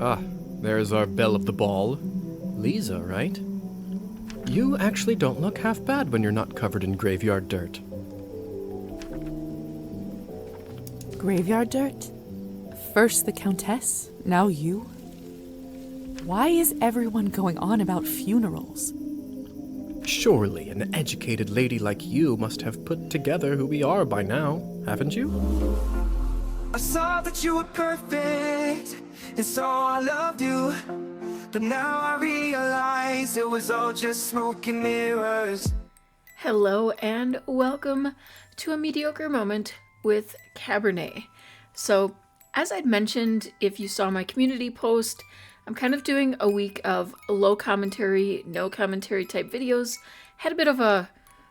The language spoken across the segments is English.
Ah, there's our belle of the ball. Lisa, right? You actually don't look half bad when you're not covered in graveyard dirt. Graveyard dirt? First the Countess, now you? Why is everyone going on about funerals? Surely an educated lady like you must have put together who we are by now, haven't you? I saw that you were perfect, and so I loved you. But now I realize it was all just smoke and mirrors. Hello and welcome to a mediocre moment with Cabernet. So, as I'd mentioned, if you saw my community post, I'm kind of doing a week of low commentary, no commentary type videos. Had a bit of a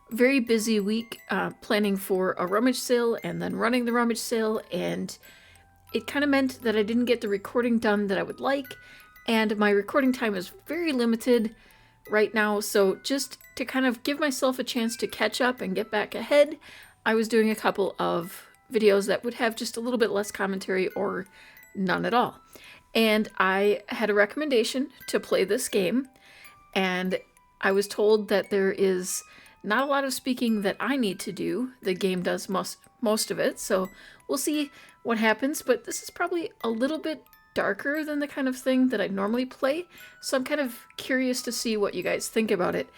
very busy week planning for a rummage sale and then running the rummage sale, and it kind of meant that I didn't get the recording done that I would like, and my recording time is very limited right now, so just to kind of give myself a chance to catch up and get back ahead, I was doing a couple of videos that would have just a little bit less commentary or none at all. And I had a recommendation to play this game, and I was told that there is not a lot of speaking that I need to do. The game does most of it, so we'll see what happens, but this is probably a little bit darker than the kind of thing that I normally play, so I'm kind of curious to see what you guys think about it.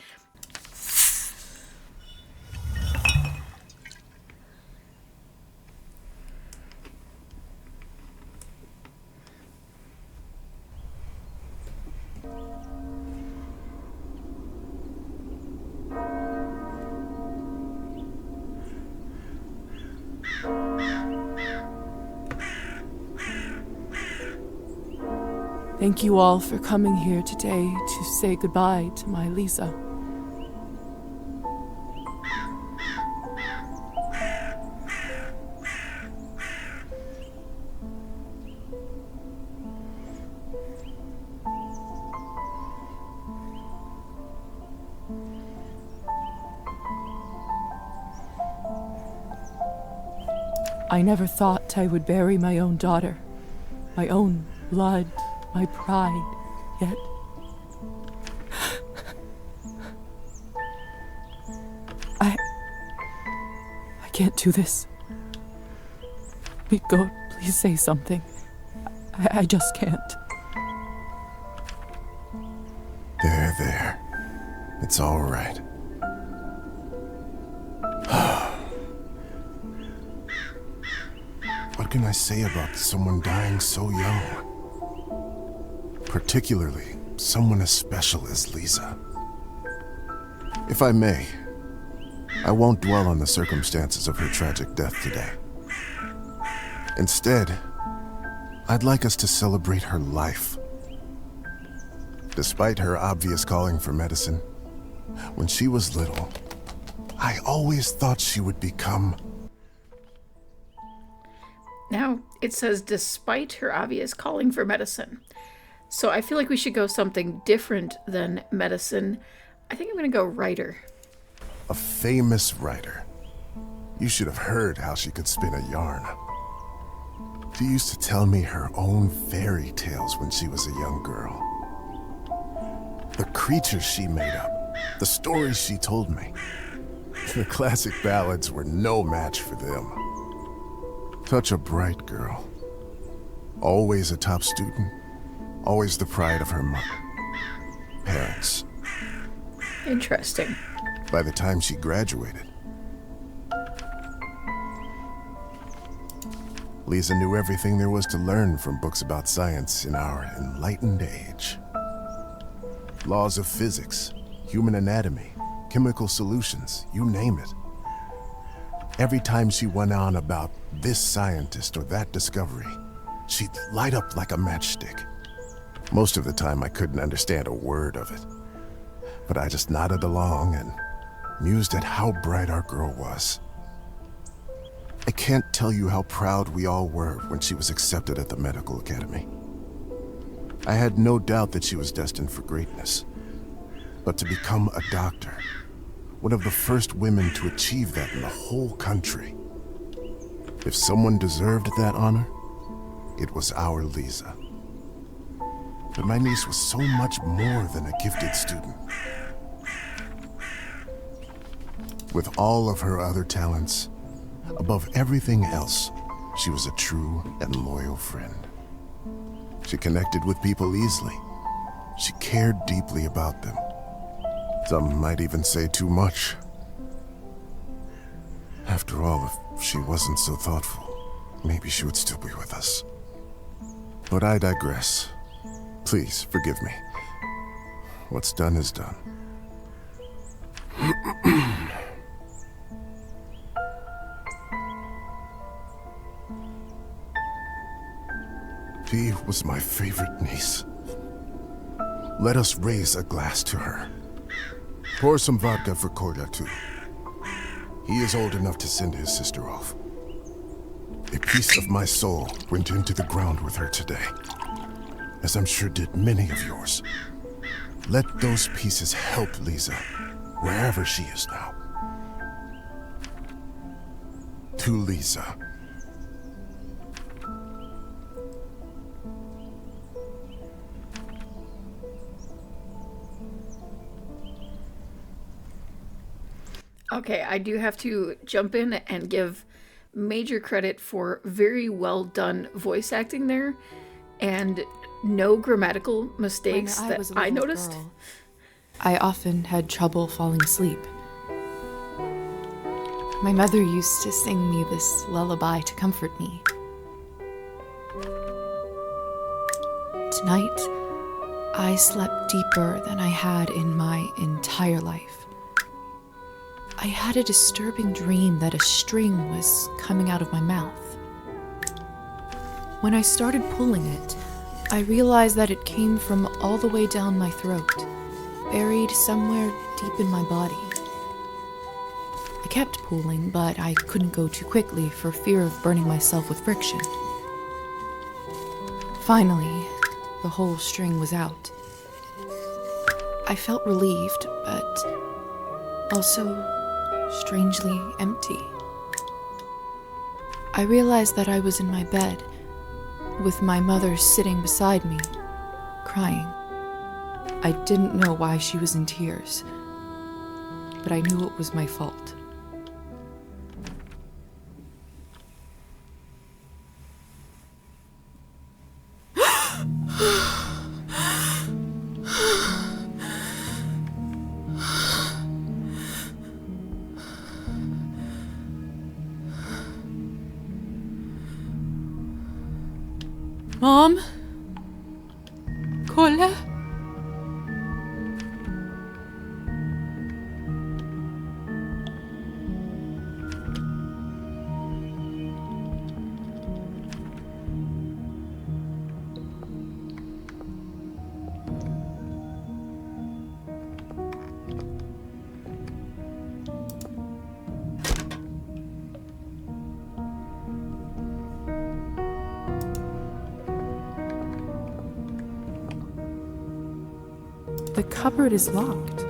Thank you all for coming here today to say goodbye to my Lisa. I never thought I would bury my own daughter, my own blood, my pride, yet I can't do this. God, please say something. I just can't. There. It's all right. What can I say about someone dying so young? Particularly someone as special as Lisa. If I may, I won't dwell on the circumstances of her tragic death today. Instead, I'd like us to celebrate her life. Despite her obvious calling for medicine, when she was little, I always thought she would become... Now, it says, despite her obvious calling for medicine. So I feel like we should go something different than medicine. I think I'm going to go writer. a famous writer. You should have heard how she could spin a yarn. She used to tell me her own fairy tales when she was a young girl. The creatures she made up, the stories she told me. The classic ballads were no match for them. Such a bright girl. Always a top student. Always the pride of her parents. Interesting. By the time she graduated, Lisa knew everything there was to learn from books about science in our enlightened age. Laws of physics, human anatomy, chemical solutions, you name it. Every time she went on about this scientist or that discovery, she'd light up like a matchstick. Most of the time I couldn't understand a word of it, but I just nodded along and mused at how bright our girl was. I can't tell you how proud we all were when she was accepted at the medical academy. I had no doubt that she was destined for greatness, but to become a doctor, one of the first women to achieve that in the whole country. If someone deserved that honor, it was our Lisa. But my niece was so much more than a gifted student. With all of her other talents, above everything else, she was a true and loyal friend. She connected with people easily. She cared deeply about them. Some might even say too much. After all, if she wasn't so thoughtful, maybe she would still be with us. But I digress. Please, forgive me. What's done is done. She was my favorite niece. Let us raise a glass to her. Pour some vodka for Kolya, too. He is old enough to send his sister off. A piece of my soul went into the ground with her today, as I'm sure did many of yours. Let those pieces help Lisa, wherever she is now. To Lisa. Okay, I do have to jump in and give major credit for very well done voice acting there, and no grammatical mistakes When that was a I little noticed. girl, I often had trouble falling asleep. My mother used to sing me this lullaby to comfort me. Tonight, I slept deeper than I had in my entire life. I had a disturbing dream that a string was coming out of my mouth. When I started pulling it, I realized that it came from all the way down my throat, buried somewhere deep in my body. I kept pulling, but I couldn't go too quickly for fear of burning myself with friction. Finally, the whole string was out. I felt relieved, but also strangely empty. I realized that I was in my bed, with my mother sitting beside me, crying. I didn't know why she was in tears, but I knew it was my fault. Mom? Kolya? The cupboard is locked.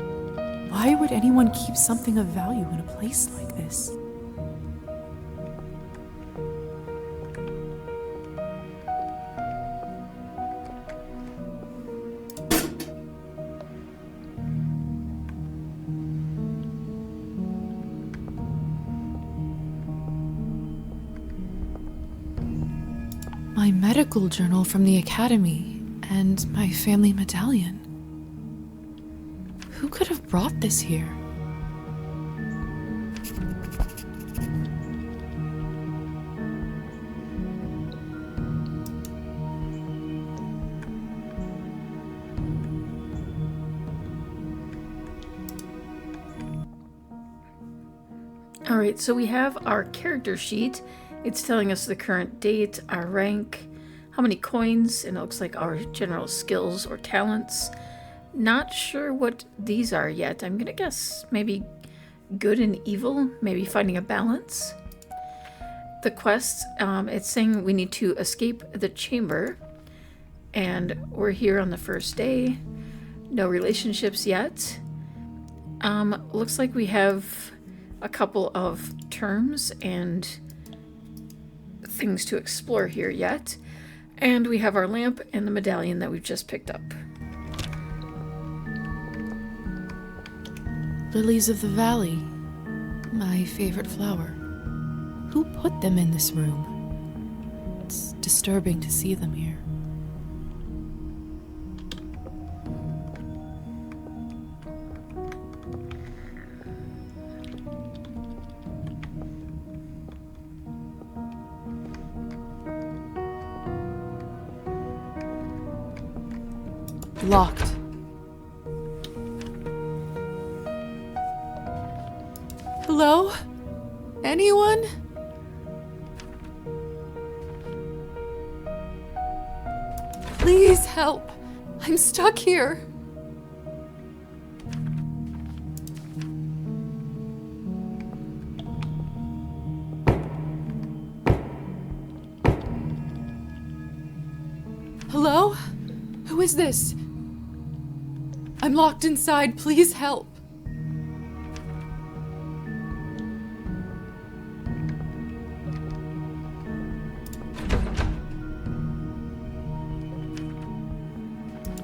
Why would anyone keep something of value in a place like this? My medical journal from the academy and my family medallion. Who could have brought this here? All right, so we have our character sheet. It's telling us the current date, our rank, how many coins, and it looks like our general skills or talents. Not sure what these are yet. I'm gonna guess maybe good and evil, maybe finding a balance. The quest, it's saying we need to escape the chamber, and we're here on the first day. No relationships yet. Looks like we have a couple of terms and things to explore here yet. And we have our lamp and the medallion that we've just picked up. Lilies of the valley. My favorite flower. Who put them in this room? It's disturbing to see them here. Locked. Hello? Anyone? Please help. I'm stuck here. Hello? Who is this? I'm locked inside. Please help.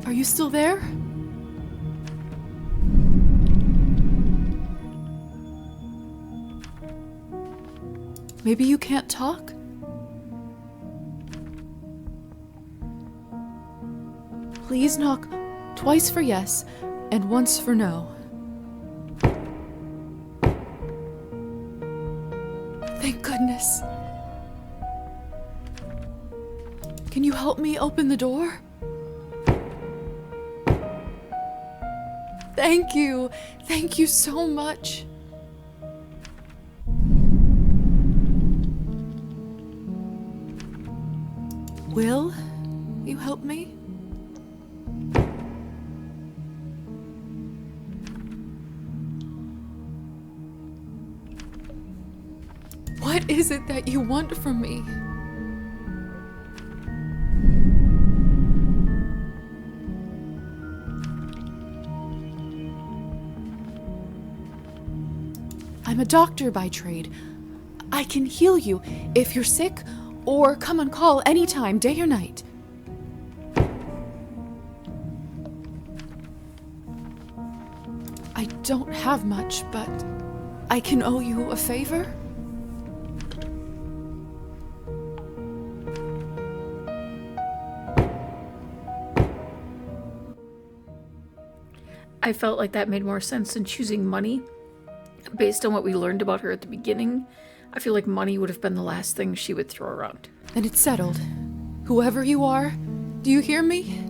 Are you still there? Maybe you can't talk? Please knock twice for yes and once for no. Thank goodness. Can you help me open the door? Thank you. Thank you so much. Will you help me? What is it that you want from me? I'm a doctor by trade. I can heal you if you're sick, or come on call anytime, day or night. I don't have much, but I can owe you a favor. I felt like that made more sense than choosing money. Based on what we learned about her at the beginning, I feel like money would have been the last thing she would throw around. Then it's settled. Whoever you are, do you hear me?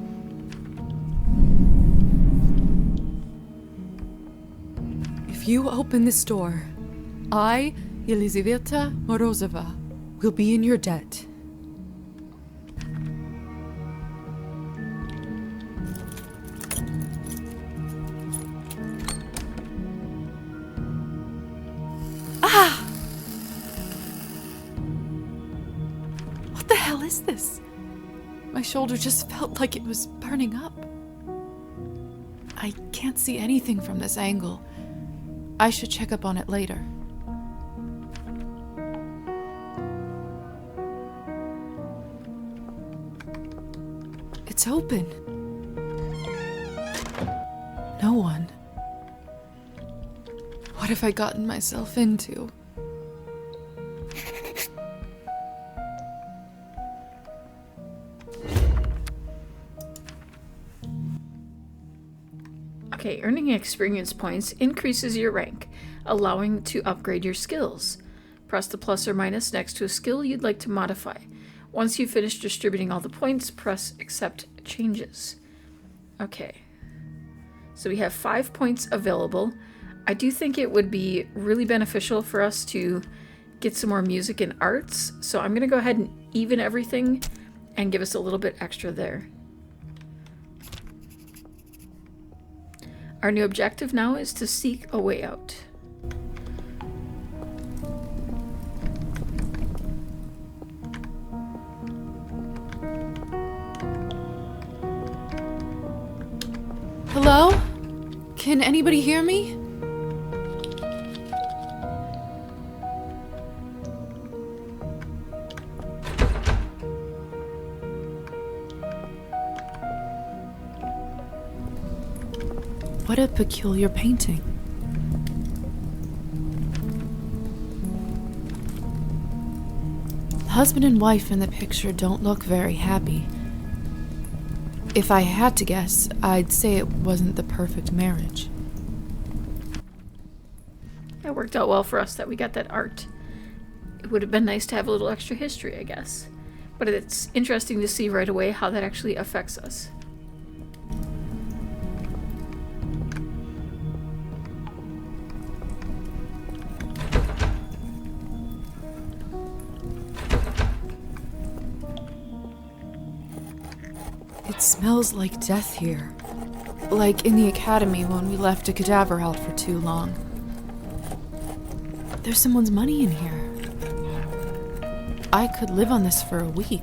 If you open this door, I, Elizaveta Morozova, will be in your debt. What the hell is this? My shoulder just felt like it was burning up. I can't see anything from this angle. I should check up on it later. It's open. No one. What have I gotten myself into? Okay, earning experience points increases your rank, allowing to upgrade your skills. Press the plus or minus next to a skill you'd like to modify. Once you've finished distributing all the points, press accept changes. Okay, so we have 5 points available. I do think it would be really beneficial for us to get some more music and arts, so I'm going to go ahead and even everything and give us a little bit extra there. Our new objective now is to seek a way out. Hello? Can anybody hear me? What a peculiar painting. The husband and wife in the picture don't look very happy. If I had to guess, I'd say it wasn't the perfect marriage. It worked out well for us that we got that art. It would have been nice to have a little extra history, I guess. But it's interesting to see right away how that actually affects us. It smells like death here. Like in the academy when we left a cadaver out for too long. There's someone's money in here. I could live on this for a week.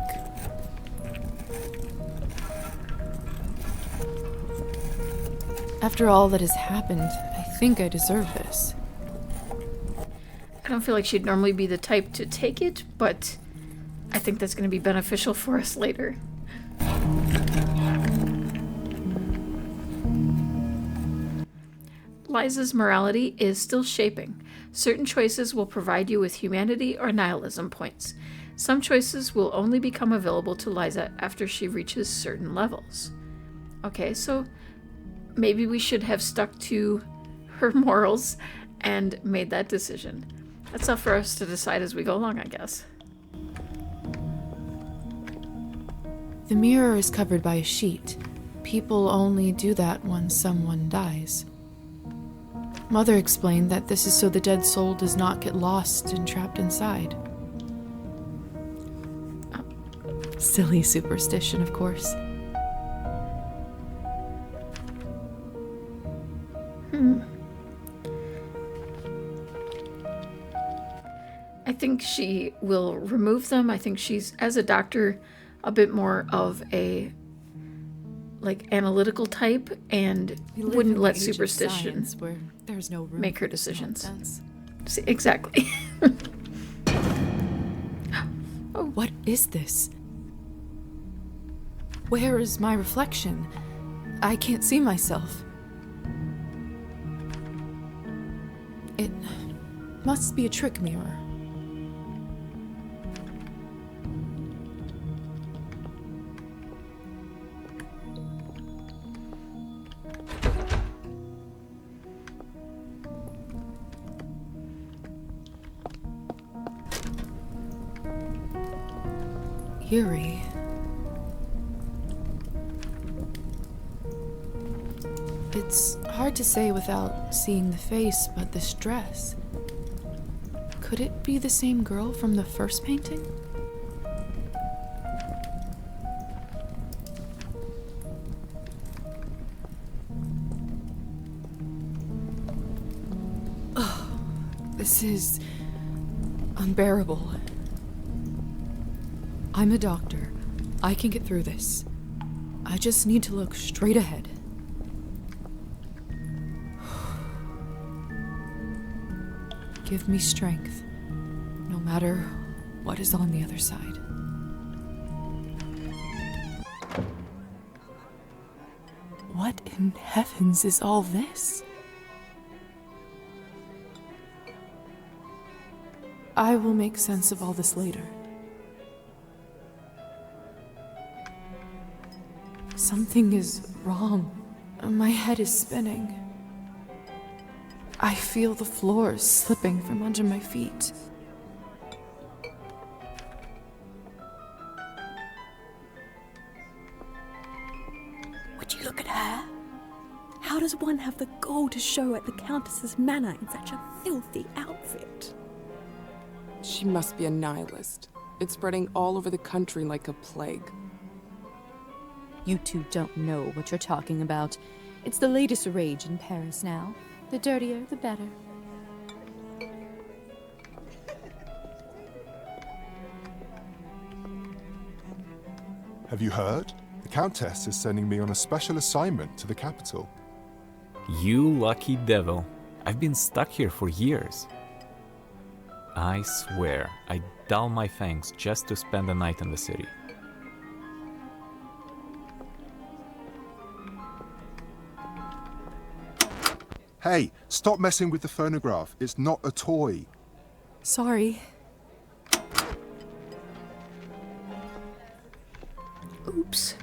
After all that has happened, I think I deserve this. I don't feel like she'd normally be the type to take it, but I think that's going to be beneficial for us later. Liza's morality is still shaping. Certain choices will provide you with humanity or nihilism points. Some choices will only become available to Liza after she reaches certain levels. Okay, so maybe we should have stuck to her morals and made that decision. That's up for us to decide as we go along, I guess. The mirror is covered by a sheet. People only do that when someone dies. Mother explained that this is so the dead soul does not get lost and trapped inside. Silly superstition, of course. I think she will remove them. I think she's, as a doctor, a bit more of a analytical type and wouldn't let superstition where there's no room make her for decisions. nonsense. See, exactly. What is this? Where is my reflection? I can't see myself. It must be a trick mirror. Eerie. It's hard to say without seeing the face, but this dress. Could it be the same girl from the first painting? Oh, this is unbearable. I'm a doctor. I can get through this. I just need to look straight ahead. Give me strength, no matter what is on the other side. What in heavens is all this? I will make sense of all this later. Something is wrong. My head is spinning. I feel the floor slipping from under my feet. Would you look at her? How does one have the gall to show at the Countess's manor in such a filthy outfit? She must be a nihilist. It's spreading all over the country like a plague. You two don't know what you're talking about. It's the latest rage in Paris now. The dirtier, the better. Have you heard? The Countess is sending me on a special assignment to the capital. You lucky devil. I've been stuck here for years. I swear, I'd dull my fangs just to spend the night in the city. Hey, stop messing with the phonograph. It's not a toy. Sorry. Oops.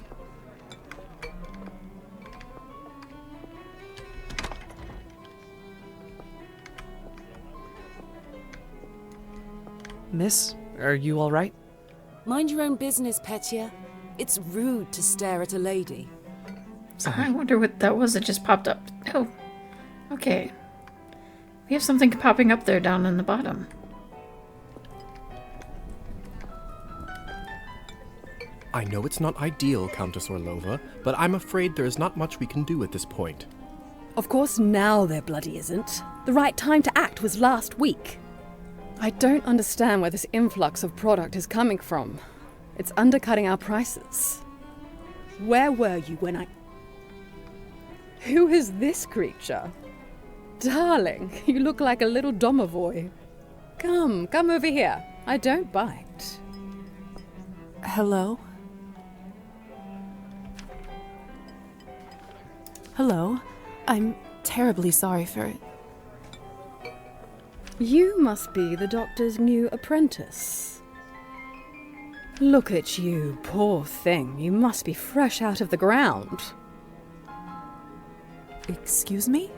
Miss, are you all right? Mind your own business, Petya. It's rude to stare at a lady. I wonder what that was that just popped up. Oh, okay. We have something popping up there down in the bottom. I know it's not ideal, Countess Orlova, but I'm afraid there is not much we can do at this point. Of course now there bloody isn't. The right time to act was last week. I don't understand where this influx of product is coming from. It's undercutting our prices. Where were you when I... Who is this creature? Darling, you look like a little domovoy. Come over here. I don't bite. Hello? Hello? I'm terribly sorry for it. You must be the doctor's new apprentice. Look at you, poor thing. You must be fresh out of the ground. Excuse me?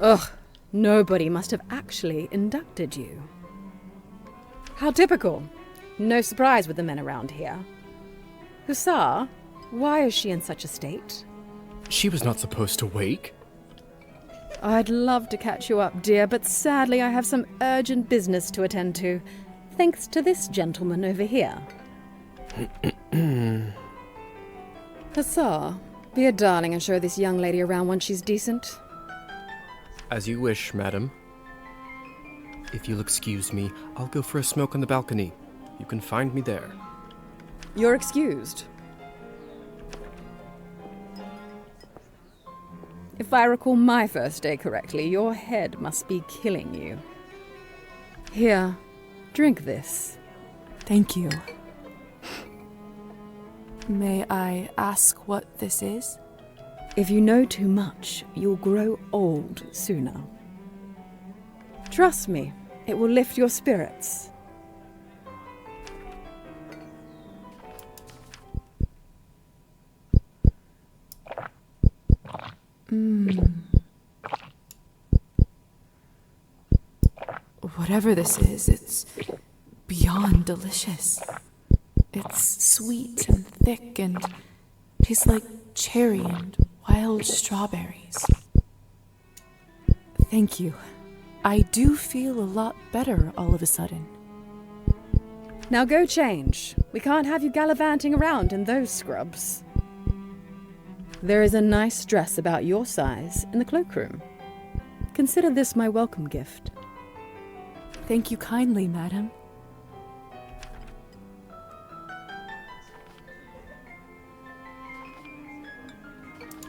Ugh, nobody must have actually inducted you. How typical. No surprise with the men around here. Hussar, why is she in such a state? She was not supposed to wake. I'd love to catch you up, dear, but sadly I have some urgent business to attend to, thanks to this gentleman over here. Hussar, be a darling and show this young lady around when she's decent. As you wish, madam. If you'll excuse me, I'll go for a smoke on the balcony. You can find me there. You're excused. If I recall my first day correctly, your head must be killing you. Here, drink this. Thank you. May I ask what this is? If you know too much, you'll grow old sooner. Trust me, it will lift your spirits. Whatever this is, it's beyond delicious. It's sweet and thick and tastes like cherry and wild strawberries. Thank you. I do feel a lot better all of a sudden. Now go change. We can't have you gallivanting around in those scrubs. There is a nice dress about your size in the cloakroom. Consider this my welcome gift. Thank you kindly, madam.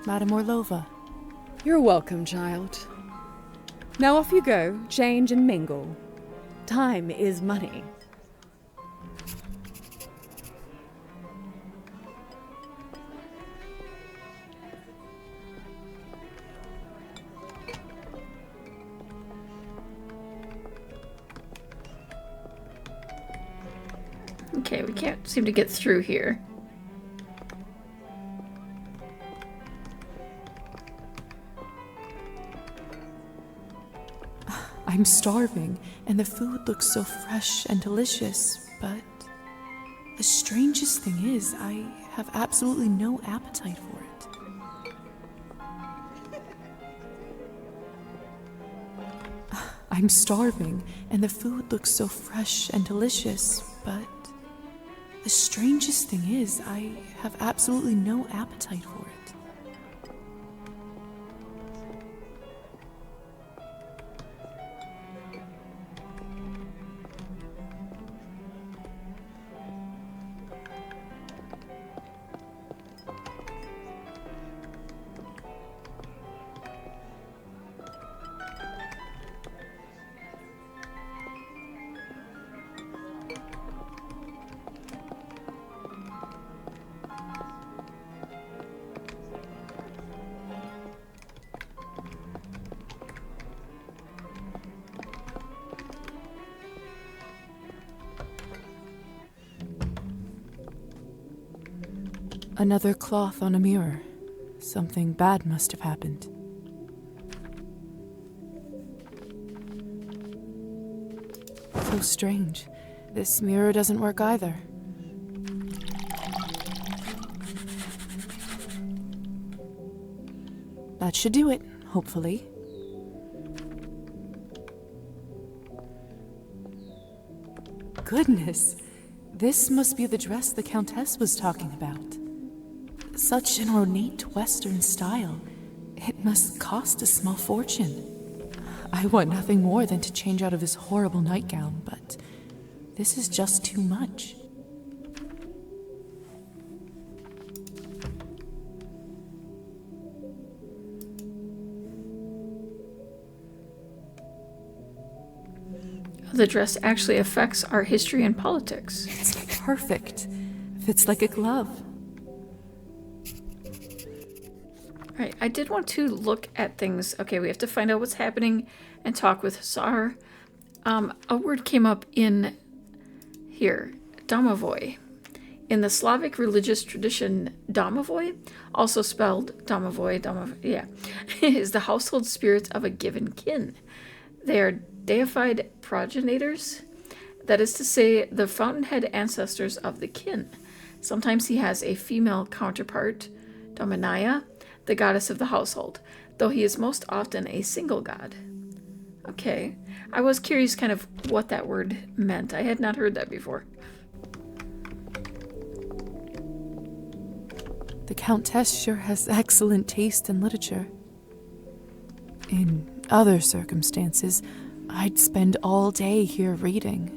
Madam Orlova. You're welcome, child. Now off you go, change and mingle. Time is money. Okay, we can't seem to get through here. I'm starving, and the food looks so fresh and delicious, but the strangest thing is, I have absolutely no appetite for it. I'm starving, and the food looks so fresh and delicious, but the strangest thing is, I have absolutely no appetite for it. Another cloth on a mirror. Something bad must have happened. So strange. This mirror doesn't work either. That should do it, hopefully. Goodness, this must be the dress the Countess was talking about. Such an ornate Western style. It must cost a small fortune. I want nothing more than to change out of this horrible nightgown, but this is just too much. The dress actually affects our history and politics. It's perfect. Fits like a glove. All right, I did want to look at things. Okay, we have to find out what's happening and talk with Hussar. A word came up in here, domovoi. In the Slavic religious tradition, domovoi, also spelled domovoi, is the household spirit of a given kin. They are deified progenitors, that is to say, the fountainhead ancestors of the kin. Sometimes he has a female counterpart, Dominaya, the goddess of the household, though he is most often a single god. Okay, I was curious kind of what that word meant. I had not heard that before. The Countess sure has excellent taste in literature. In other circumstances, I'd spend all day here reading.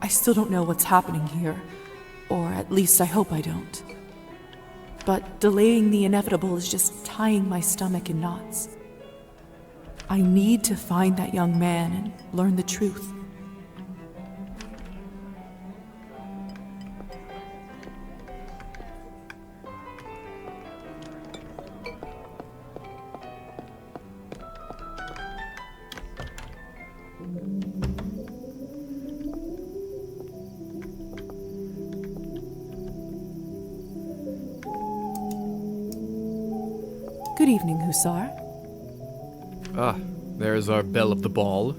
I still don't know what's happening here, or at least I hope I don't. But delaying the inevitable is just tying my stomach in knots. I need to find that young man and learn the truth. Good evening, Hussar. Ah, there's our belle of the ball.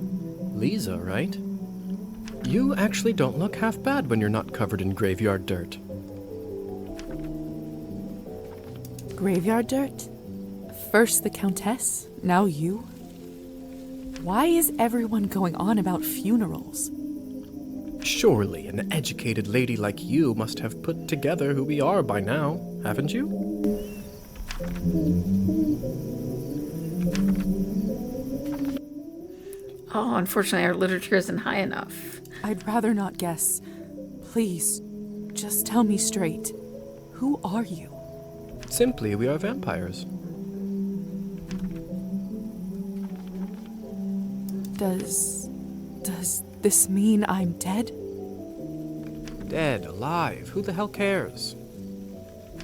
Lisa, right? You actually don't look half bad when you're not covered in graveyard dirt. Graveyard dirt? First the Countess, now you? Why is everyone going on about funerals? Surely an educated lady like you must have put together who we are by now, haven't you? Oh, unfortunately, our literature isn't high enough. I'd rather not guess. Please, just tell me straight. Who are you? Simply, we are vampires. Does this mean I'm dead? Dead, alive, who the hell cares?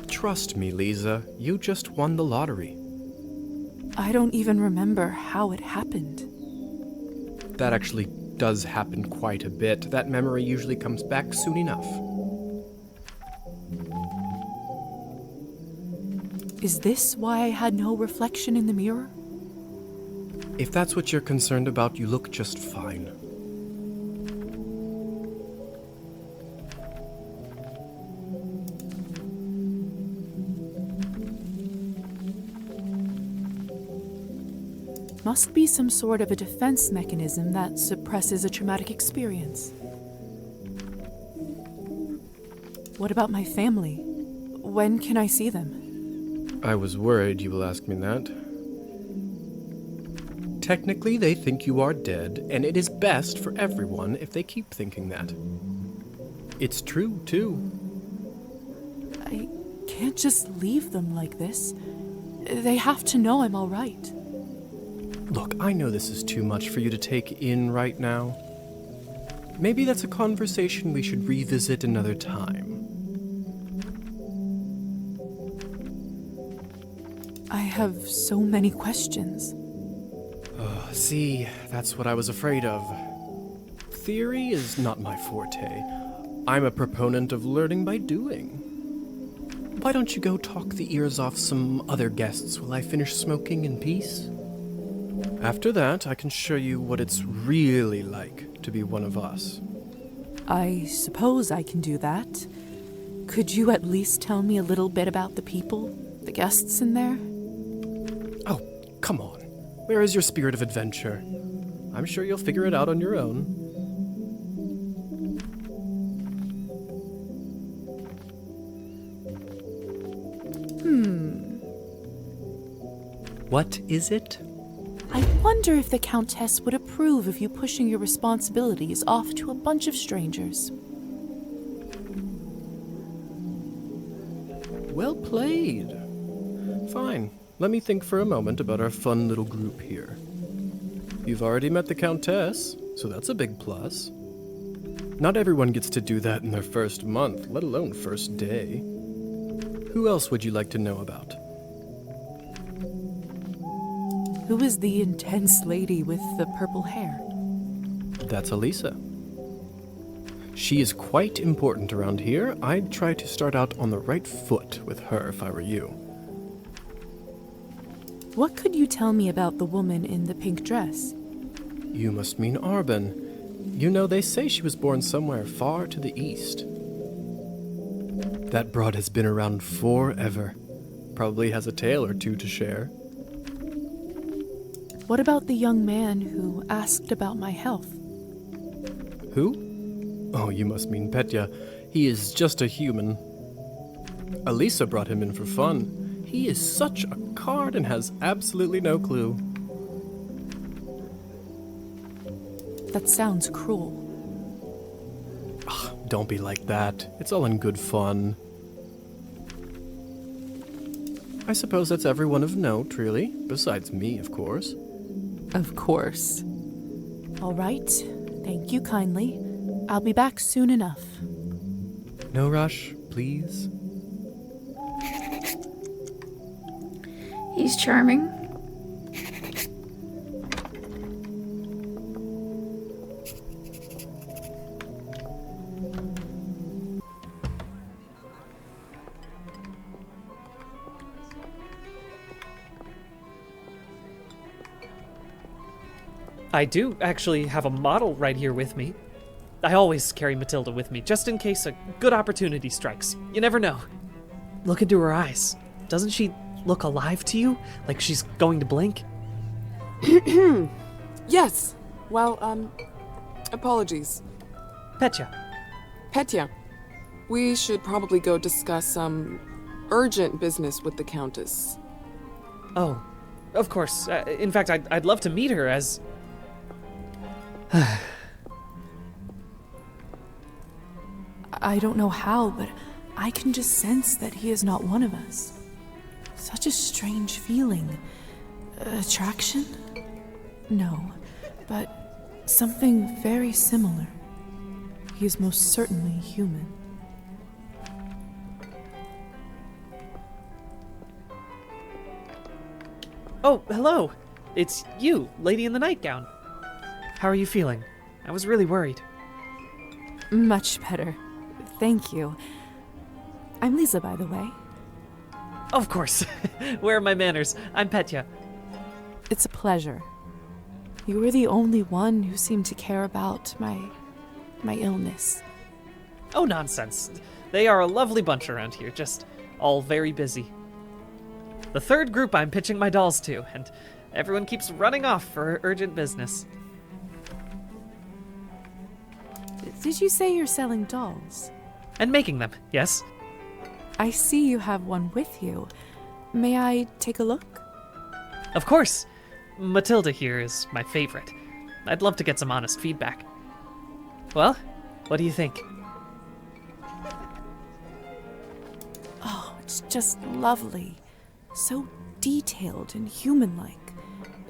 Trust me, Lisa, you just won the lottery. I don't even remember how it happened. That actually does happen quite a bit. That memory usually comes back soon enough. Is this why I had no reflection in the mirror? If that's what you're concerned about, you look just fine. Must be some sort of a defense mechanism that suppresses a traumatic experience. What about my family? When can I see them? I was worried you will ask me that. Technically, they think you are dead, and it is best for everyone if they keep thinking that. It's true, too. I can't just leave them like this. They have to know I'm all right. Look, I know this is too much for you to take in right now. Maybe that's a conversation we should revisit another time. I have so many questions. See, that's what I was afraid of. Theory is not my forte. I'm a proponent of learning by doing. Why don't you go talk the ears off some other guests while I finish smoking in peace? After that, I can show you what it's really like to be one of us. I suppose I can do that. Could you at least tell me a little bit about the people, the guests in there? Oh, come on. Where is your spirit of adventure? I'm sure you'll figure it out on your own. What is it? I wonder if the Countess would approve of you pushing your responsibilities off to a bunch of strangers. Well played. Fine. Let me think for a moment about our fun little group here. You've already met the Countess, so that's a big plus. Not everyone gets to do that in their first month, let alone first day. Who else would you like to know about? Who is the intense lady with the purple hair? That's Elisa. She is quite important around here. I'd try to start out on the right foot with her if I were you. What could you tell me about the woman in the pink dress? You must mean Arbin. You know, they say she was born somewhere far to the east. That broad has been around forever. Probably has a tale or two to share. What about the young man who asked about my health? Who? Oh, you must mean Petya. He is just a human. Elisa brought him in for fun. He is such a card and has absolutely no clue. That sounds cruel. Ugh, don't be like that. It's all in good fun. I suppose that's everyone of note, really. Besides me, of course. Of course. All right. Thank you kindly. I'll be back soon enough. No rush, please. He's charming. I do actually have a model right here with me. I always carry Matilda with me, just in case a good opportunity strikes. You never know. Look into her eyes. Doesn't she look alive to you? Like she's going to blink? Yes. Well, apologies. Petya. Petya, we should probably go discuss some urgent business with the Countess. Oh, of course. In fact, I'd love to meet her as... I don't know how, but I can just sense that he is not one of us. Such a strange feeling. Attraction? No, but something very similar. He is most certainly human. Oh, hello. It's you, lady in the nightgown. How are you feeling? I was really worried. Much better. Thank you. I'm Lisa, by the way. Of course. Where are my manners? I'm Petya. It's a pleasure. You were the only one who seemed to care about my illness. Oh, nonsense. They are a lovely bunch around here, just all very busy. The third group I'm pitching my dolls to, and everyone keeps running off for urgent business. Did you say you're selling dolls? And making them, yes. I see you have one with you. May I take a look? Of course. Matilda here is my favorite. I'd love to get some honest feedback. Well, what do you think? Oh, it's just lovely. So detailed and human-like.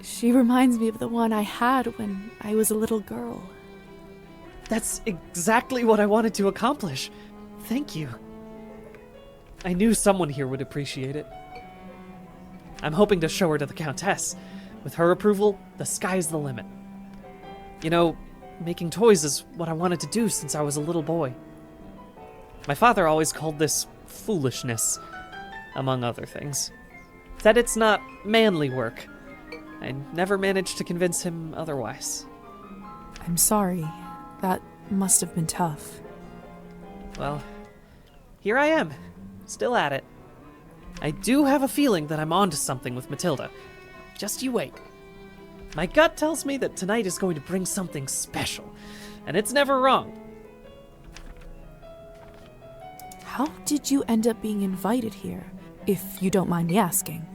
She reminds me of the one I had when I was a little girl. That's exactly what I wanted to accomplish. Thank you. I knew someone here would appreciate it. I'm hoping to show her to the Countess. With her approval, the sky's the limit. You know, making toys is what I wanted to do since I was a little boy. My father always called this foolishness, among other things. Said it's not manly work. I never managed to convince him otherwise. I'm sorry. That must have been tough. Well, here I am, still at it. I do have a feeling that I'm onto something with Matilda. Just you wait. My gut tells me that tonight is going to bring something special, and it's never wrong. How did you end up being invited here, if you don't mind me asking?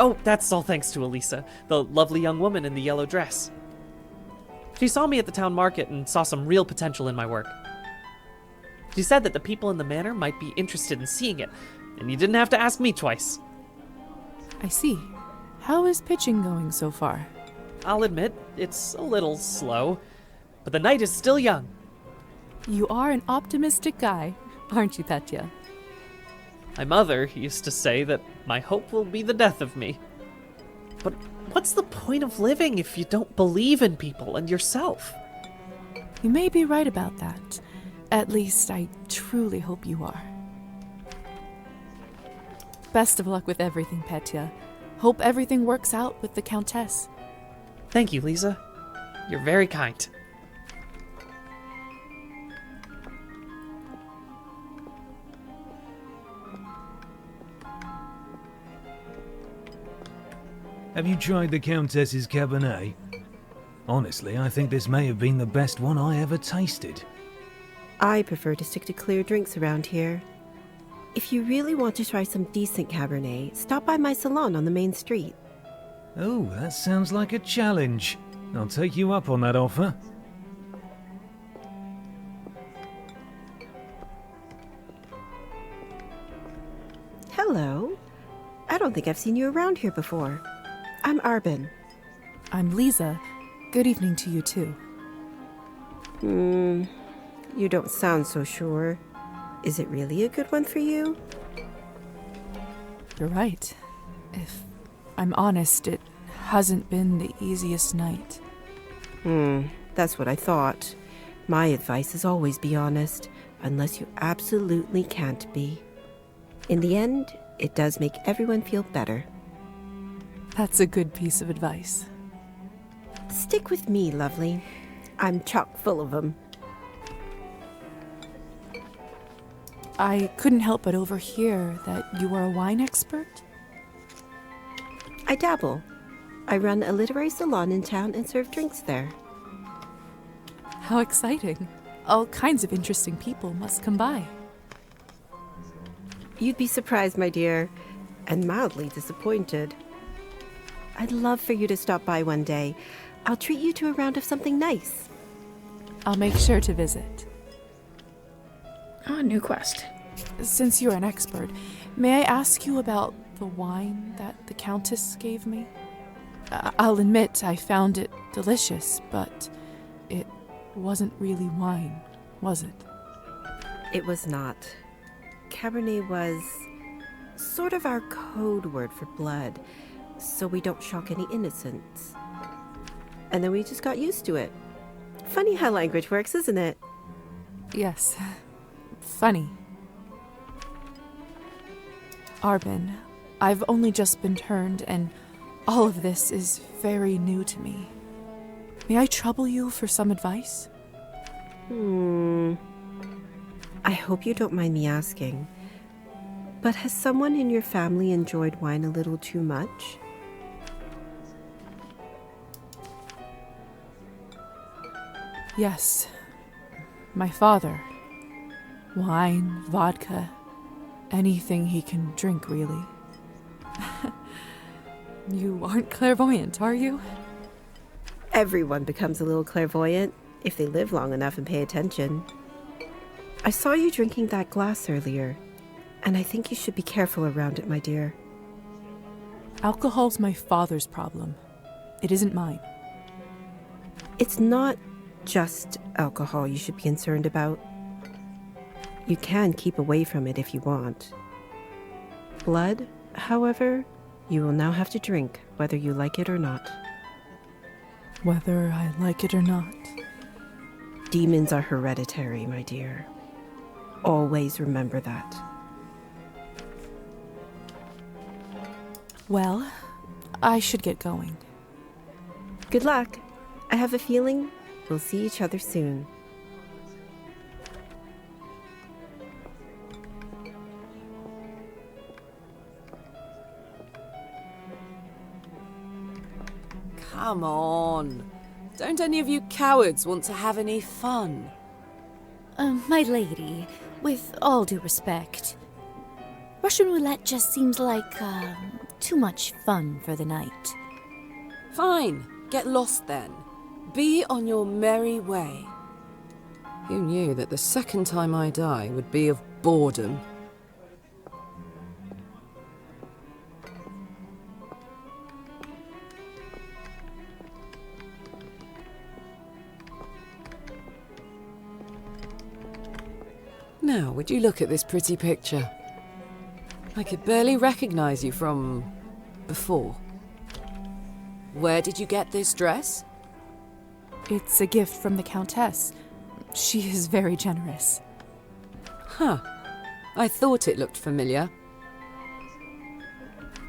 Oh, that's all thanks to Elisa, the lovely young woman in the yellow dress. She saw me at the town market and saw some real potential in my work. She said that the people in the manor might be interested in seeing it, and you didn't have to ask me twice. I see. How is pitching going so far? I'll admit, it's a little slow, but the night is still young. You are an optimistic guy, aren't you, Petya? My mother used to say that my hope will be the death of me. But what's the point of living if you don't believe in people and yourself? You may be right about that. At least, I truly hope you are. Best of luck with everything, Petya. Hope everything works out with the Countess. Thank you, Lisa. You're very kind. Have you tried the Countess's Cabernet? Honestly, I think this may have been the best one I ever tasted. I prefer to stick to clear drinks around here. If you really want to try some decent Cabernet, stop by my salon on the main street. Oh, that sounds like a challenge. I'll take you up on that offer. Hello. I don't think I've seen you around here before. I'm Arbin. I'm Lisa. Good evening to you, too. You don't sound so sure. Is it really a good one for you? You're right. If I'm honest, it hasn't been the easiest night. That's what I thought. My advice is always be honest, unless you absolutely can't be. In the end, it does make everyone feel better. That's a good piece of advice. Stick with me, lovely. I'm chock full of them. I couldn't help but overhear that you are a wine expert? I dabble. I run a literary salon in town and serve drinks there. How exciting. All kinds of interesting people must come by. You'd be surprised, my dear, and mildly disappointed. I'd love for you to stop by one day. I'll treat you to a round of something nice. I'll make sure to visit. Oh, new quest. Since you're an expert, may I ask you about the wine that the Countess gave me? I'll admit I found it delicious, but it wasn't really wine, was it? It was not. Cabernet was sort of our code word for blood, so we don't shock any innocents. And then we just got used to it. Funny how language works, isn't it? Yes. Funny. Arbin, I've only just been turned, and all of this is very new to me. May I trouble you for some advice? I hope you don't mind me asking, but has someone in your family enjoyed wine a little too much? Yes. My father. Wine, vodka, anything he can drink, really. You aren't clairvoyant, are you? Everyone becomes a little clairvoyant if they live long enough and pay attention. I saw you drinking that glass earlier, and I think you should be careful around it, my dear. Alcohol's my father's problem. It isn't mine. It's not just alcohol you should be concerned about. You can keep away from it if you want. Blood, however, You will now have to drink, whether you like it or not. Whether I like it or not. Demons are hereditary, my dear. Always remember that. Well, I should get going. Good luck. I have a feeling we'll see each other soon. Come on. Don't any of you cowards want to have any fun? My lady, with all due respect, Russian roulette just seems like, too much fun for the night. Fine. Get lost then. Be on your merry way. Who knew that the second time I die would be of boredom? Now, would you look at this pretty picture? I could barely recognize you from before. Where did you get this dress? It's a gift from the Countess. She is very generous. Huh. I thought it looked familiar.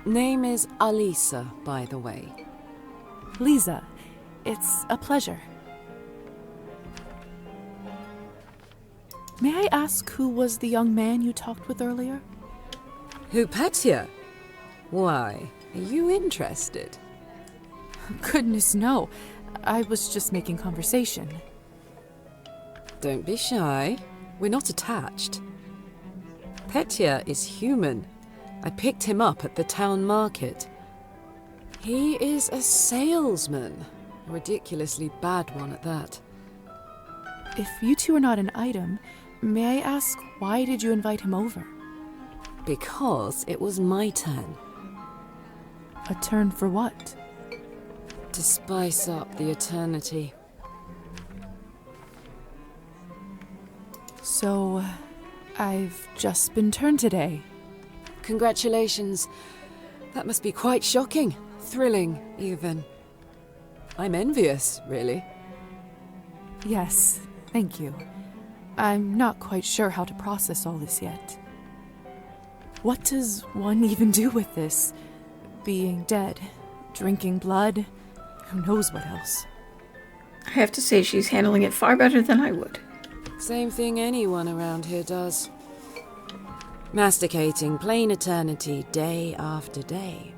Name is Alisa, by the way. Lisa, it's a pleasure. May I ask who was the young man you talked with earlier? Who, Petya? Why, are you interested? Goodness, no. I was just making conversation. Don't be shy. We're not attached. Petya is human. I picked him up at the town market. He is a salesman. A ridiculously bad one at that. If you two are not an item, may I ask why did you invite him over? Because it was my turn. A turn for what? To spice up the eternity. So, I've just been turned today. Congratulations. That must be quite shocking. Thrilling, even. I'm envious, really. Yes, thank you. I'm not quite sure how to process all this yet. What does one even do with this? Being dead, drinking blood, who knows what else? I have to say she's handling it far better than I would. Same thing anyone around here does. Masticating plain eternity day after day.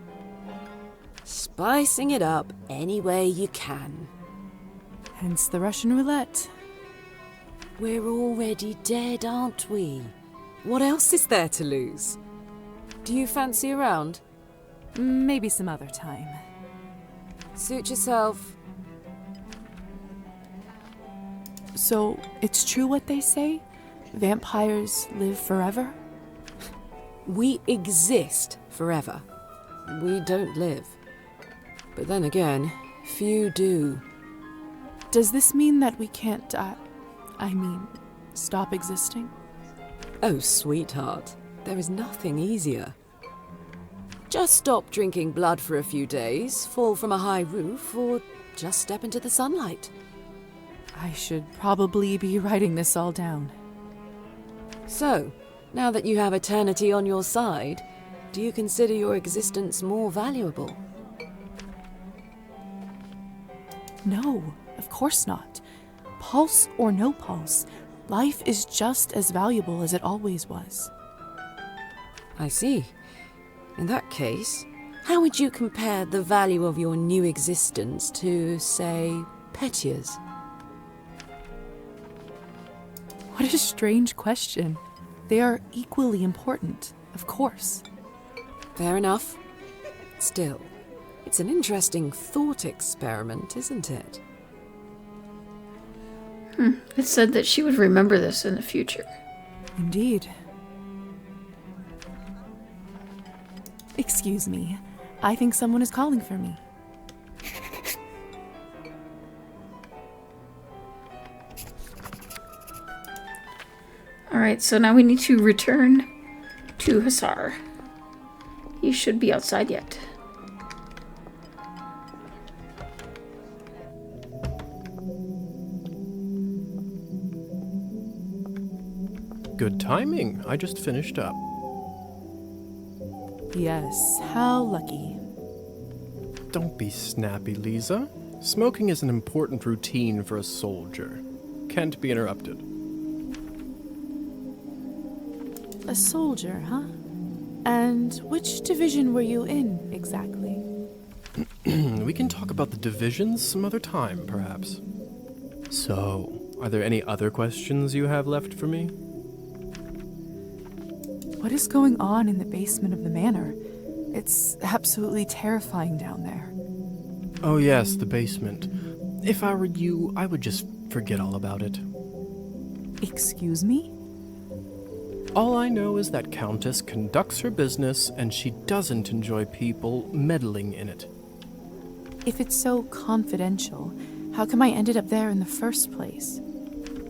Spicing it up any way you can. Hence the Russian roulette. We're already dead, aren't we? What else is there to lose? Do you fancy a round? Maybe some other time. Suit yourself. So, it's true what they say? Vampires live forever? We exist forever. We don't live. But then again, few do. Does this mean that we can't, stop existing? Oh, sweetheart, there is nothing easier. Just stop drinking blood for a few days, fall from a high roof, or just step into the sunlight. I should probably be writing this all down. So, now that you have eternity on your side, do you consider your existence more valuable? No, of course not. Pulse or no pulse, life is just as valuable as it always was. I see. In that case, how would you compare the value of your new existence to, say, Petya's? What a strange question. They are equally important, of course. Fair enough. Still, it's an interesting thought experiment, isn't it? It said that she would remember this in the future. Indeed. Excuse me. I think someone is calling for me. Alright, so now we need to return to Hussar. He should be outside yet. Good timing. I just finished up. Yes, how lucky. Don't be snappy, Lisa. Smoking is an important routine for a soldier. Can't be interrupted. A soldier, huh? And which division were you in, exactly? We can talk about the divisions some other time, perhaps. So, are there any other questions you have left for me? What is going on in the basement of the manor? It's absolutely terrifying down there. Oh yes, the basement. If I were you, I would just forget all about it. Excuse me? All I know is that Countess conducts her business and she doesn't enjoy people meddling in it. If it's so confidential, how come I ended up there in the first place?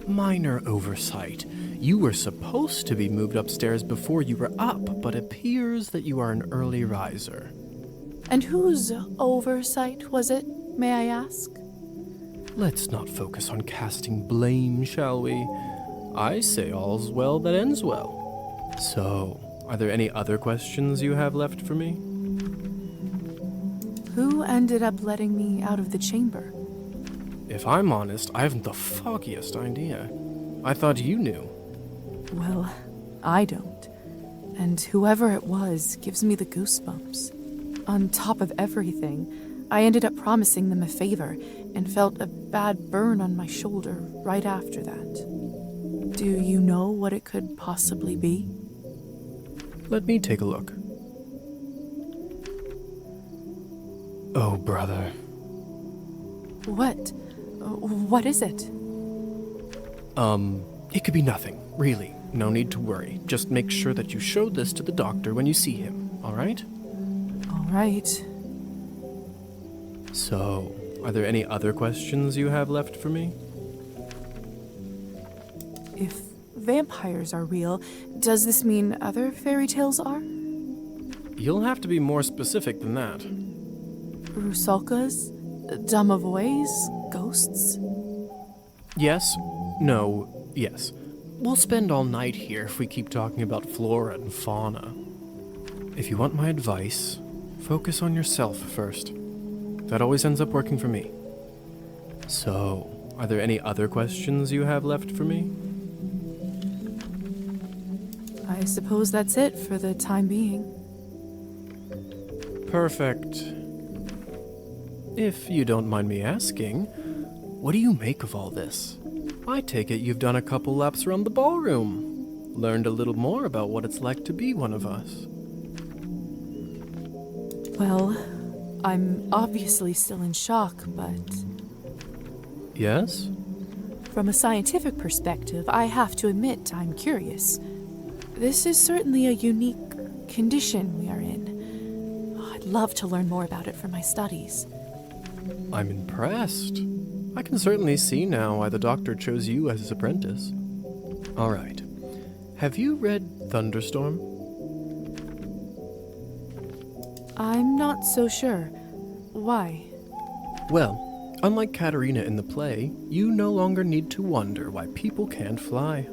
Minor oversight. You were supposed to be moved upstairs before you were up, but appears that you are an early riser. And whose oversight was it, may I ask? Let's not focus on casting blame, shall we? I say all's well that ends well. So, are there any other questions you have left for me? Who ended up letting me out of the chamber? If I'm honest, I haven't the foggiest idea. I thought you knew. Well, I don't. And whoever it was gives me the goosebumps. On top of everything, I ended up promising them a favor and felt a bad burn on my shoulder right after that. Do you know what it could possibly be? Let me take a look. Oh, brother. What? What is it? It could be nothing, really. No need to worry. Just make sure that you show this to the doctor when you see him, all right? All right. So, are there any other questions you have left for me? If vampires are real, does this mean other fairy tales are? You'll have to be more specific than that. Rusalkas? Domovoys? Ghosts? Yes, no, yes. We'll spend all night here if we keep talking about flora and fauna. If you want my advice, focus on yourself first. That always ends up working for me. So, are there any other questions you have left for me? I suppose that's it for the time being. Perfect. If you don't mind me asking, what do you make of all this? I take it you've done a couple laps around the ballroom. Learned a little more about what it's like to be one of us. Well, I'm obviously still in shock, but... Yes? From a scientific perspective, I have to admit I'm curious. This is certainly a unique condition we are in. I'd love to learn more about it for my studies. I'm impressed. I can certainly see now why the doctor chose you as his apprentice. All right. Have you read Thunderstorm? I'm not so sure. Why? Well, unlike Katerina in the play, you no longer need to wonder why people can't fly.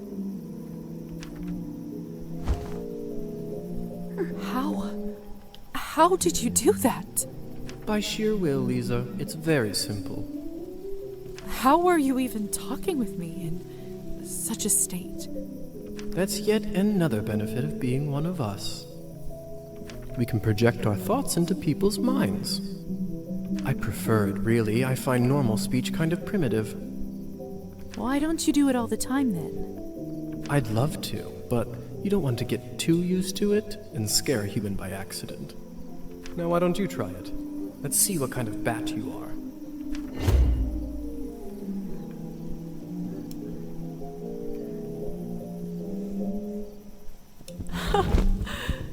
How did you do that? By sheer will, Lisa. It's very simple. How were you even talking with me in such a state? That's yet another benefit of being one of us. We can project our thoughts into people's minds. I prefer it, really. I find normal speech kind of primitive. Why don't you do it all the time, then? I'd love to, but you don't want to get too used to it and scare a human by accident. Now, why don't you try it? Let's see what kind of bat you are.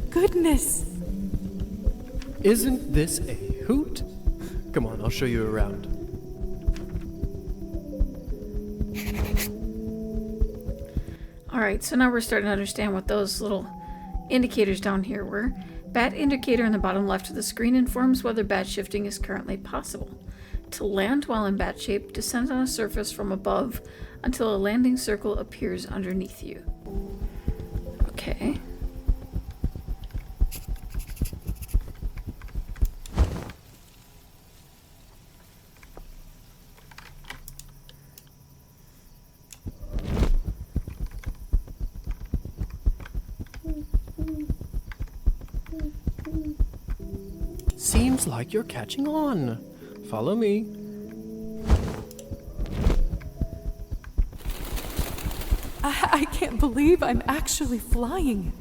Goodness! Isn't this a hoot? Come on, I'll show you around. Alright, so now we're starting to understand what those little indicators down here were. Bat indicator in the bottom left of the screen informs whether bat shifting is currently possible. To land while in bat shape, descend on a surface from above until a landing circle appears underneath you. Okay. Seems like you're catching on. Follow me. I can't believe I'm actually flying.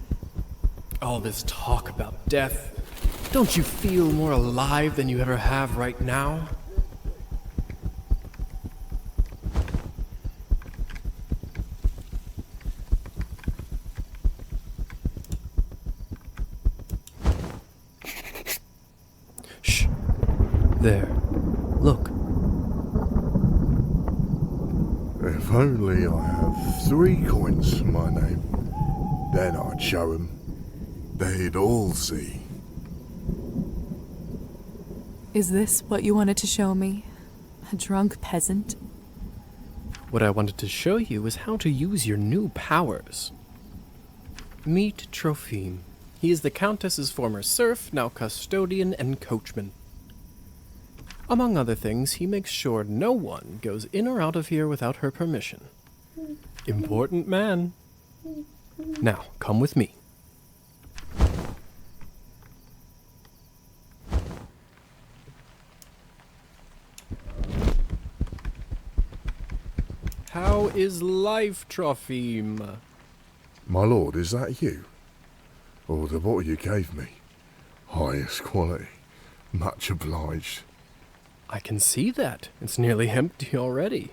All this talk about death. Don't you feel more alive than you ever have right now? Shh. There. Look. If only I have 3 coins to my name, then I'd show 'em. They'd all see. Is this what you wanted to show me? A drunk peasant? What I wanted to show you is how to use your new powers. Meet Trophime. He is the Countess's former serf, now custodian and coachman. Among other things, he makes sure no one goes in or out of here without her permission. Important man. Now, come with me. How is life, Trophime? My lord, is that you? Or the bottle you gave me? Highest quality. Much obliged. I can see that. It's nearly empty already.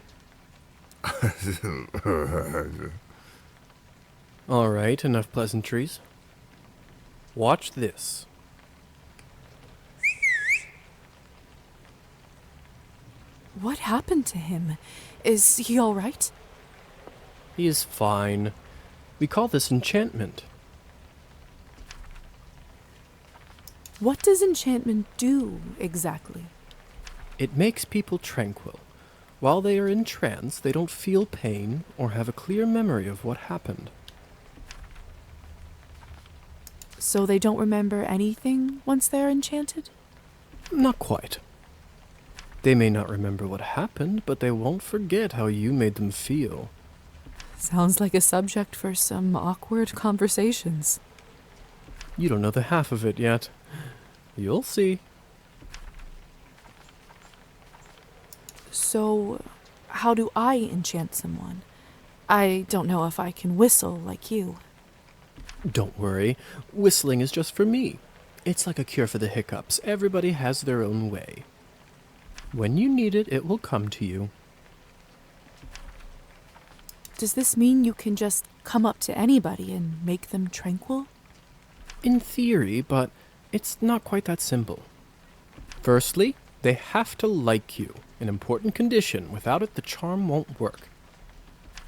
All right, enough pleasantries. Watch this. What happened to him? Is he all right? He is fine. We call this enchantment. What does enchantment do, exactly? It makes people tranquil. While they are in trance, they don't feel pain or have a clear memory of what happened. So they don't remember anything once they're enchanted? Not quite. They may not remember what happened, but they won't forget how you made them feel. Sounds like a subject for some awkward conversations. You don't know the half of it yet. You'll see. So, how do I enchant someone? I don't know if I can whistle like you. Don't worry. Whistling is just for me. It's like a cure for the hiccups. Everybody has their own way. When you need it, it will come to you. Does this mean you can just come up to anybody and make them tranquil? In theory, but it's not quite that simple. Firstly, they have to like you, an important condition. Without it, the charm won't work.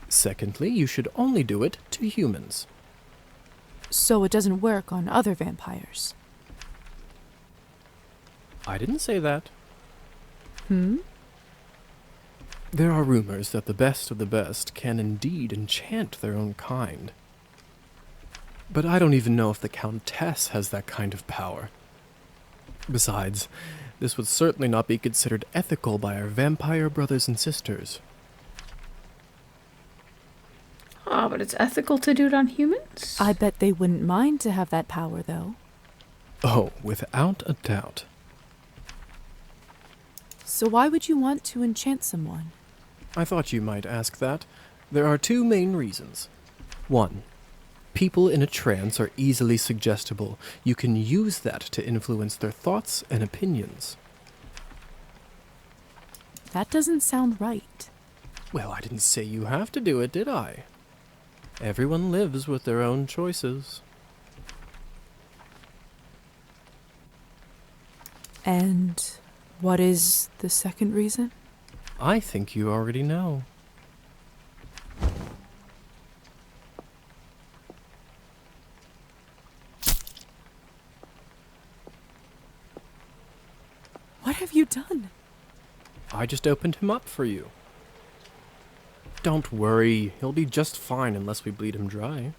Secondly, you should only do it to humans. So it doesn't work on other vampires? I didn't say that. Hmm? There are rumors that the best of the best can indeed enchant their own kind. But I don't even know if the Countess has that kind of power. Besides, this would certainly not be considered ethical by our vampire brothers and sisters. Oh, but it's ethical to do it on humans? I bet they wouldn't mind to have that power, though. Oh, without a doubt. So why would you want to enchant someone? I thought you might ask that. There are 2 main reasons. 1. People in a trance are easily suggestible. You can use that to influence their thoughts and opinions. That doesn't sound right. Well, I didn't say you have to do it, did I? Everyone lives with their own choices. And what is the second reason? I think you already know. What have you done? I just opened him up for you. Don't worry, he'll be just fine unless we bleed him dry.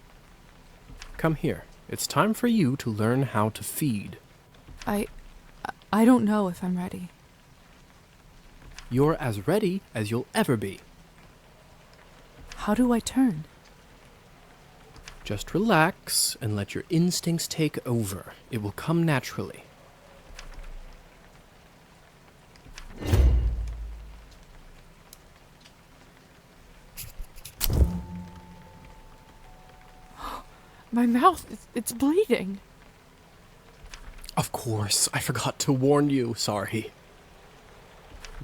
Come here. It's time for you to learn how to feed. I don't know if I'm ready. You're as ready as you'll ever be. How do I turn? Just relax and let your instincts take over. It will come naturally. My mouth, it's bleeding. Of course, I forgot to warn you. Sorry.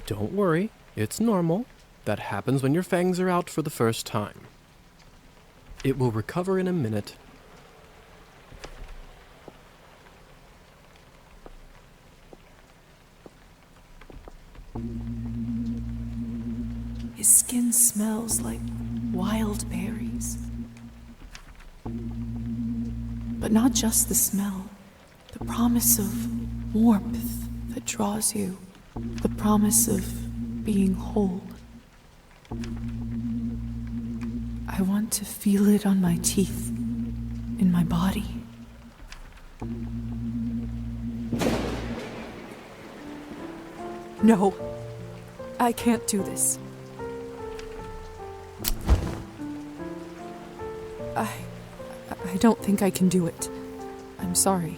Don't worry, it's normal. That happens when your fangs are out for the first time. It will recover in a minute. His skin smells like wild berries. But not just the smell. The promise of warmth that draws you. The promise of being whole. I want to feel it on my teeth, in my body. No, I can't do this. I don't think I can do it. I'm sorry.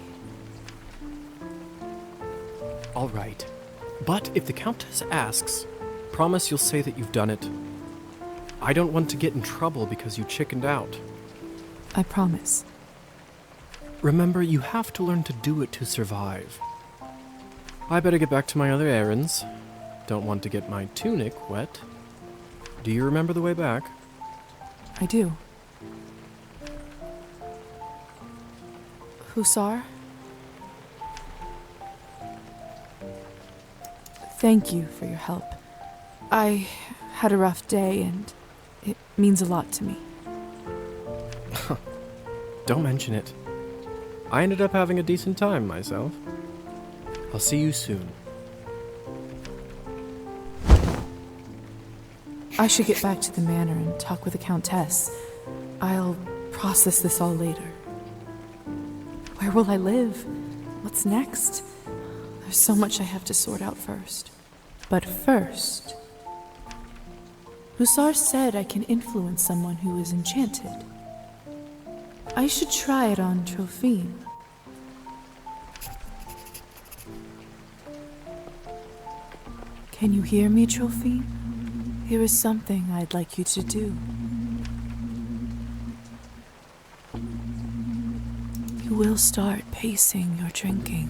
All right. But if the Countess asks, promise you'll say that you've done it. I don't want to get in trouble because you chickened out. I promise. Remember, you have to learn to do it to survive. I better get back to my other errands. Don't want to get my tunic wet. Do you remember the way back? I do. Hussar? Thank you for your help. I had a rough day and it means a lot to me. Don't mention it. I ended up having a decent time myself. I'll see you soon. I should get back to the manor and talk with the Countess. I'll process this all later. Where will I live? What's next? There's so much I have to sort out first. But first, Hussar said I can influence someone who is enchanted. I should try it on Trophine. Can you hear me, Trophine? Here is something I'd like you to do. You will start pacing your drinking.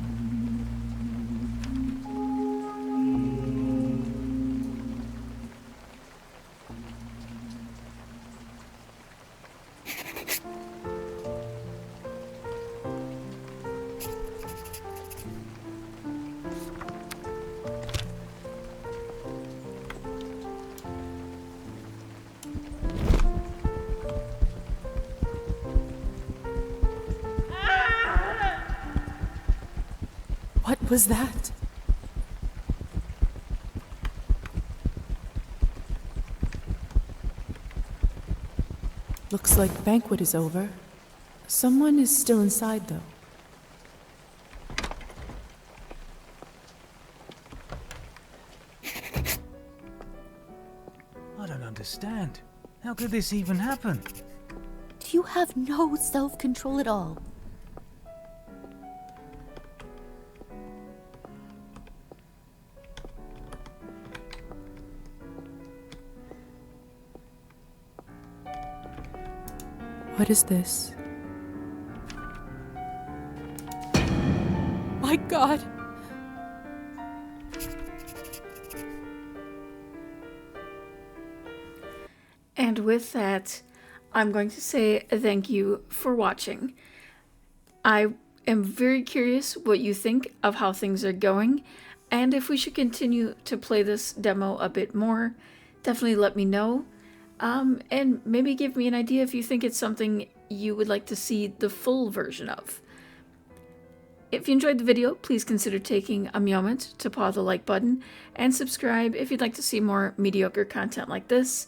What was that? Looks like the banquet is over. Someone is still inside, though. I don't understand. How could this even happen? You have no self-control at all. What is this? My God! And with that, I'm going to say thank you for watching. I am very curious what you think of how things are going, and if we should continue to play this demo a bit more, definitely let me know. And maybe give me an idea if you think it's something you would like to see the full version of. If you enjoyed the video, please consider taking a moment to paw the like button and subscribe if you'd like to see more mediocre content like this.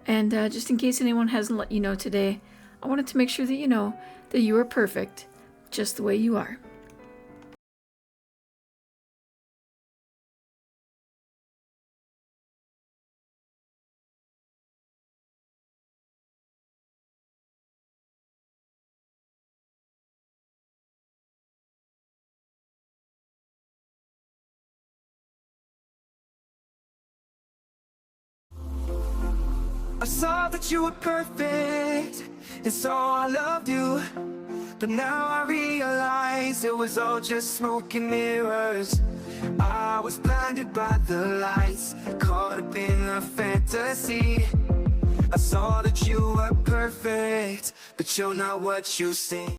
And just in case anyone hasn't let you know today, I wanted to make sure that you know that you are perfect just the way you are. I saw that you were perfect, and so I loved you. But now I realize it was all just smoke and mirrors. I was blinded by the lights, caught up in a fantasy. I saw that you were perfect, but you're not what you seem.